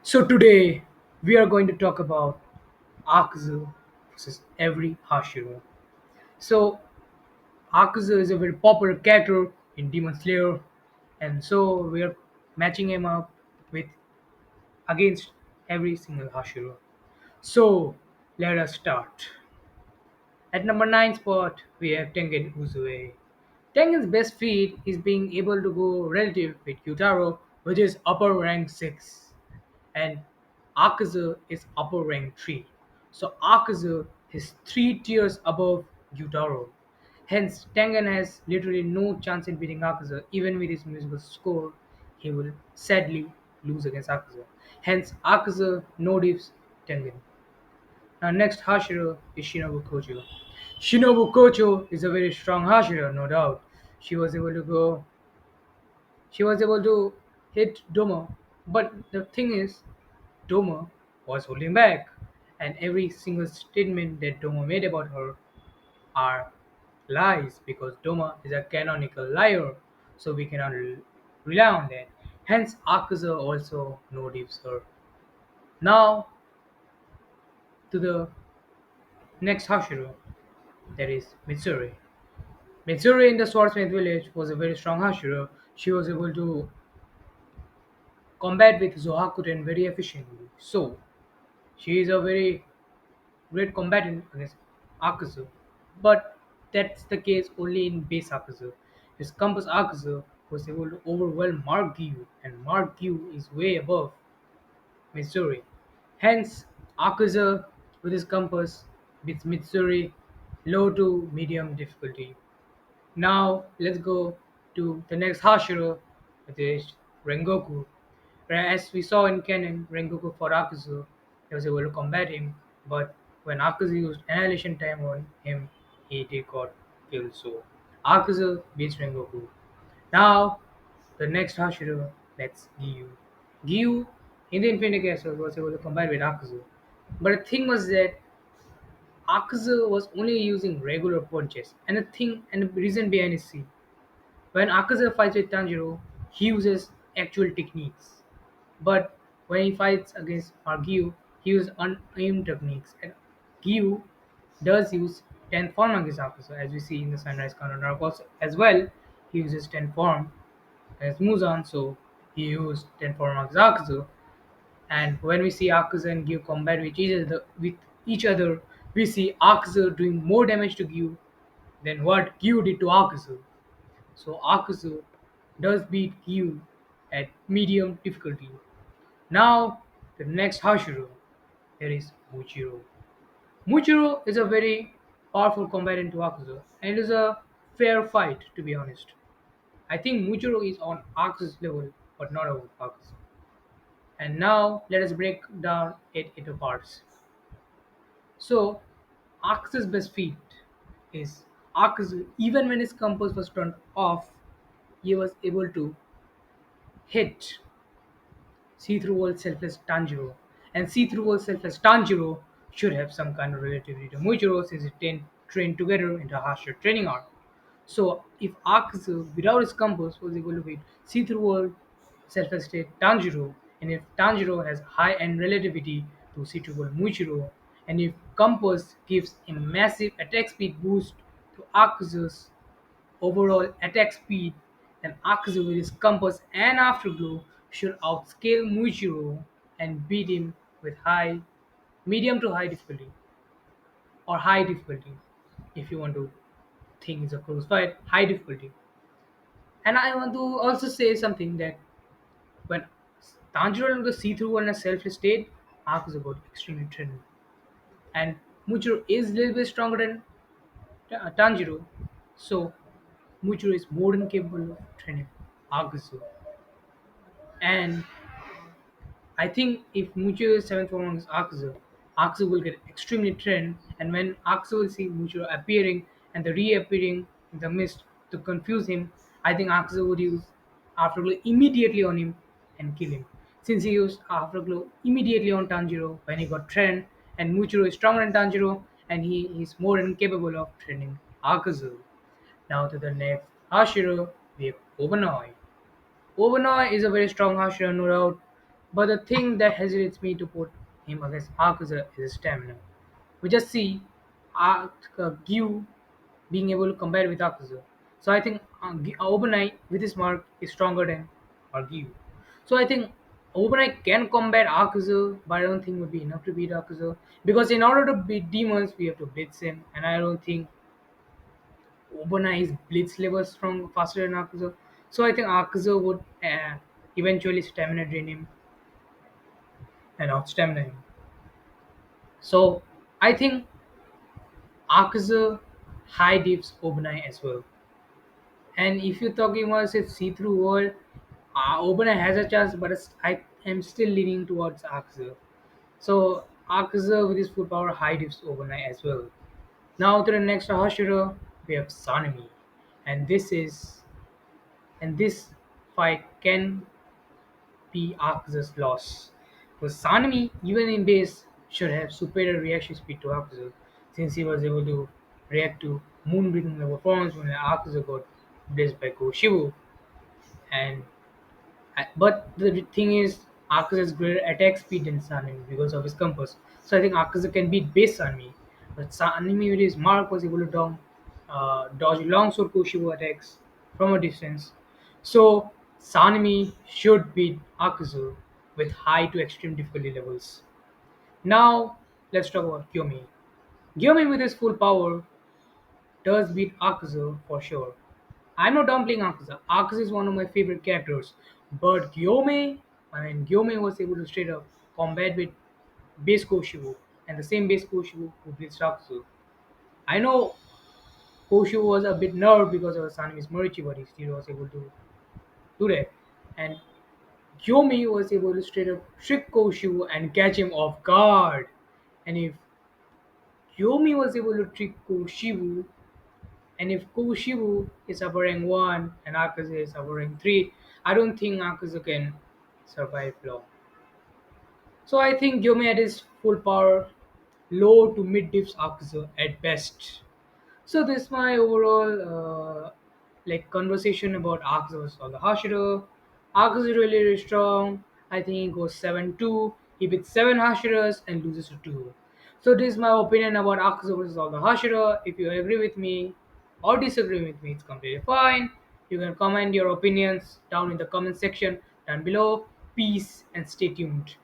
So today we are going to talk about Akaza versus every Hashira. So Akaza is a very popular character in Demon Slayer, and so we are matching him up with against every single Hashira. So let us start. At number 9 spot, we have Tengen Uzue. Tengen's best feat is being able to go relative with Yutaro, which is upper rank 6. And Akaza is upper rank 3. So Akaza is 3 tiers above Yutaro. Hence, Tengen has literally no chance in beating Akaza. Even with his musical score, he will sadly lose against Akaza. Hence, Akaza no diffs Tengen. Now next Hashira is Shinobu Kocho. Shinobu Kocho is a very strong Hashira, no doubt. She was able to go she was able to hit Doma, but the thing is Doma was holding back, and every single statement that Doma made about her are lies because Doma is a canonical liar, so we cannot rely on that. Hence Akaza also no dips her. Now to the next Hashira, that is Mitsuri. Mitsuri in the Swordsmith village was a very strong Hashira. She was able to combat with Zohakuten very efficiently. So, she is a very great combatant against Akazu. But that's the case only in base Akazu. His compass Akazu was able to overwhelm Mark Gyu, and Mark Gyu is way above Mitsuri. Hence, Akazu with his compass beats Mitsuri low to medium difficulty. Now let's go to the next Hashira, which is Rengoku. As we saw in canon, Rengoku fought Akazu. He was able to combat him, but when Akazu used Annihilation Time on him, he did got killed. So Akazu beats Rengoku. Now the next Hashira, that's Gyu. Gyu in the Infinity Castle was able to combat with Akazu. But the thing was that Akazu was only using regular punches, and the reason behind is see. When Akaza fights with Tanjiro, he uses actual techniques. But when he fights against Margyu, he uses unaimed techniques. And Gyu does use 10th form against Akaza, as we see in the Sunrise Counter arc also. As well, he uses 10th form against Muzan, so he used 10th form against Akaza. And when we see Akaza and Gyu combat with each other, we see Akaza doing more damage to Gyu than what Gyu did to Akaza. So Akazu does beat Hugh at medium difficulty. Now the next Hashiro, there is Muchiro. Muchiro is a very powerful combatant to Akazu, and it is a fair fight to be honest. I think Muchiro is on Akazu's level, but not over Akazu. And now let us break down it into parts. So Akazu's best feat is Akazu, even when his compass was turned off, he was able to hit see-through world selfless Tanjiro. And see-through world selfless Tanjiro should have some kind of relativity to Muichiro since it trained together in the harsher training arc. So if Akazu without his compass was able to beat see-through world selfless state Tanjiro, and if Tanjiro has high end relativity to see-through world Muichiro, and if compass gives a massive attack speed boost to Akazu's overall attack speed, then Akazu with his compass and afterglow should outscale Muichiro and beat him with medium to high difficulty, or high difficulty, if you want to think it's a close fight, high difficulty. And I want to also say something that when Tanjiro and the see-through in a self state, Akazu got extremely threatened. And Muichiro is a little bit stronger than Tanjiro, so Muichiro is more than capable of training Akazu. And I think if Mucho is 7th form against Akazu, Akazu will get extremely trend, and when Akazu will see Mucho appearing and the reappearing in the mist to confuse him, I think Akazu would use Afterglow immediately on him and kill him. Since he used Afterglow immediately on Tanjiro when he got trend, and Mucho is stronger than Tanjiro, and he is more than capable of training Akazu. Now to the next Hashiro, we have Obanoi. Obanoi is a very strong Hashira, no doubt. But the thing that hesitates me to put him against Akaza is his stamina. We just see Gyu being able to compare with Akaza. So I think Obanai with his mark is stronger than Gyu. So I think Obanai can combat Akaza, but I don't think it would be enough to beat Akaza. Because in order to beat demons, we have to blitz him, and I don't think Obanai is blitz level strong faster than Akaza. So I think Akaza would eventually stamina drain him and out stamina him. So I think Akaza high dips Obanai as well. And if you're talking about say see-through world, Obanai has a chance, but I am still leaning towards Akaza. So Akaza with his full power high dips Obanai as well. Now to the next Hashira, we have Sanemi, and this fight can be Akaza's loss. But Sanemi, even in base, should have superior reaction speed to Akaza, since he was able to react to Moonbreaking level forms when Akaza got blessed by Koshibu. And but the thing is, Akaza has greater attack speed than Sanemi because of his compass. So I think Akaza can beat base Sanemi. But Sanemi with his mark was able to dodge longsword Koshibu attacks from a distance. So Sanemi should beat Akazu with high to extreme difficulty levels. Now let's talk about Kyomi. Kyomi with his full power does beat Akazu for sure. I'm not downplaying Akaza. Akaza is one of my favorite characters. But Gyome was able to straight up combat with base Koshibu and the same base Koshibu who blitzed Akazu. I know Koshibu was a bit nerved because of Sanemi's Morichi, but he still was able to do that. And Yomi was able to straight up trick Koshu and catch him off guard. And if Yomi was able to trick Koshibu, and if Koshibu is upper rank 1 and Akaza is upper rank 3, I don't think Akaza can survive long. So I think Yomi at his full power, low to mid dips Akaza at best. So this is my overall conversation about Arcs versus all the Hashira. Arcs is really, really strong. I think he goes 7-2. He beats 7 Hashiras and loses to 2. So this is my opinion about Arcs versus all the Hashira. If you agree with me or disagree with me, it's completely fine. You can comment your opinions down in the comment section down below. Peace and stay tuned.